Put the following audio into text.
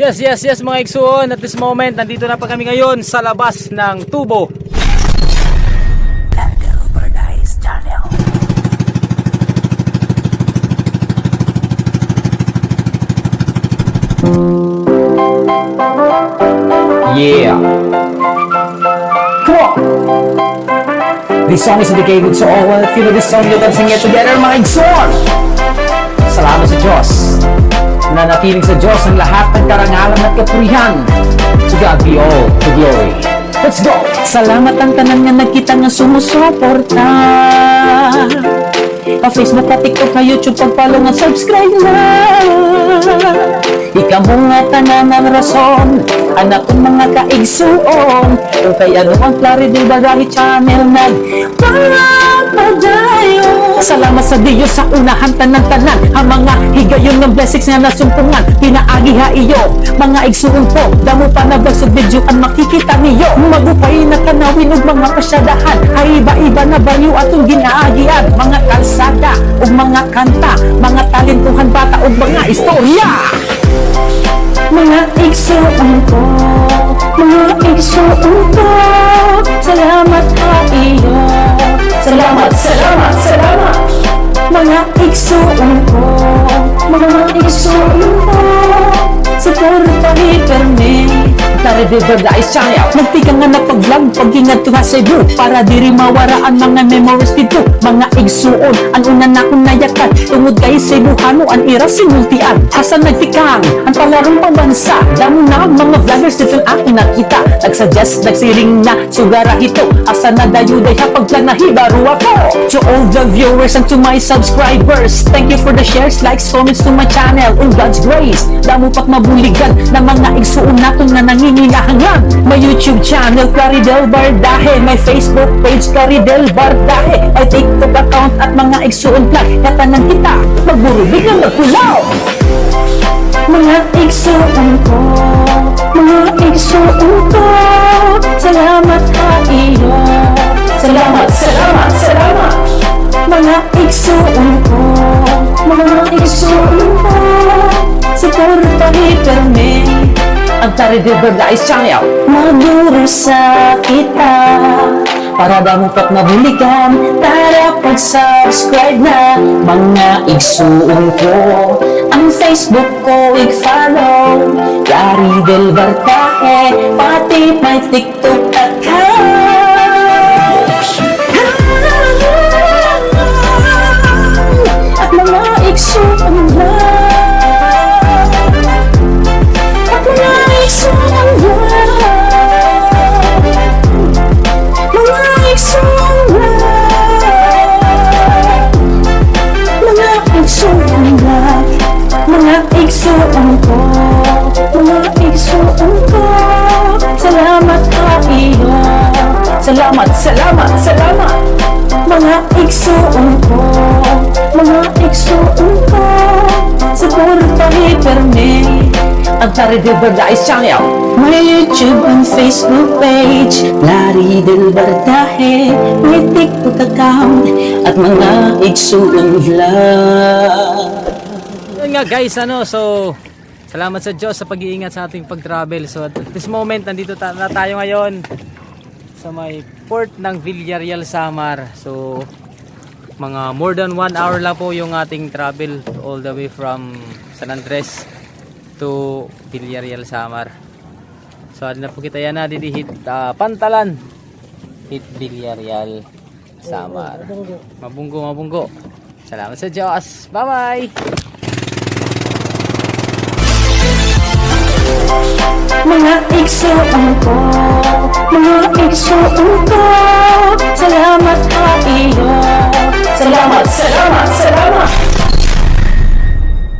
Yes mga Igsoon, at this moment nandito na pa kami ngayon sa labas ng tubo. Landel Paradise Channel. Yeah. Come on. This song is dedicated to all. If you know this song, you can sing it together, mga Igsoon. Salamat sa Diyos. Nanatiling sa Diyos ang lahat ng karangalan at kapurihan. To God be all the glory. Let's go! Salamat ang tanan nga nagkita nga sumusuporta. Pa-Facebook, pa-TikTok, ka YouTube, pag-follow nga subscribe na. Ikaw mo nga tanan ng rason, anak kong mga kaigsuon. Kung kaya ano ang Claridel Barahi Channel nagpapadayo. Salamat sa Diyos sa unahan tanan-tanan, ang mga higayon ng blessings nga nasumpungan. Pinaagi ha iyo, mga igsuon ko, damo pa na ba sa video ang makikita niyo. Magupay na kanawin ug mga pasyadahan, ay iba-iba na bayo atong ginaagian. Mga kalsada ug mga kanta, mga talentuhan bata ug mga istorya. Mga igsuon ko, mga igsuon ko, salamat ha iyo. Salamat, salamat, salamat. Mga igsuon ko, mga igsuon ko, suportahi permi. Claridel Paradise Channel. Nagtika nga na pag-vlog, pag-ingat ko nga Cebu, para diri mawaraan mga memories dito. Mga igsuon, ang una na akong nayakan, tungod kay Cebuhano, ang ira sinultian. Hasan nagtikang, ang palarong pambansa, damo na ang mga vloggers dito ang aking nakita. Nagsuggest, nagsiring na, sugara ito, asa na dayuday ha pagplanahi, baro ako. To all the viewers and to my subscribers, thank you for the shares, likes, comments to my channel. In God's grace, damo pat mabuligan na mga igsuon naton na nangingilahangan. My YouTube channel, Claridel Bardahe. My Facebook page, Claridel Bardahe. My TikTok account at mga igsuon vlog. Katanan kita, magburubig na magkulaw. Mga igsuon ko, mga igsuon ko, salamat ha iyo. Salamat, salamat, salamat. Mga igsuon ko, mga igsuon ko, suportahi permi. Ang Claridel Paradise Channel. Maduro sa kita, para damo pat mabuligan, tara pag-subscribe na. Mga igsuon ko, ang Facebook ko i-follow, Claridel Bardahe, pati may TikTok account. At mga igsuon na, mga igsuon ko, mga igsuon ko, salamat ha iyo. Salamat, salamat, salamat. Mga igsuon ko, mga igsuon ko, suportahi permi. Ang Claridel Paradise Channel. My YouTube and Facebook page, Claridel Bardahe. My TikTok account at mga igsuon vlog. Yun nga guys, so salamat sa Diyos sa pag-iingat sa ating pag-travel. So at this moment, nandito na tayo ngayon sa may port ng Villarreal, Samar. So mga more than 1 hour lang po yung ating travel all the way from San Andres to Villarreal, Samar. So adin na po kita yan na didihit Pantalan hit Villarreal, Samar. Mabunggo. Salamat sa Diyos. Bye bye. Mga igsuon ko, mga igsuon ko,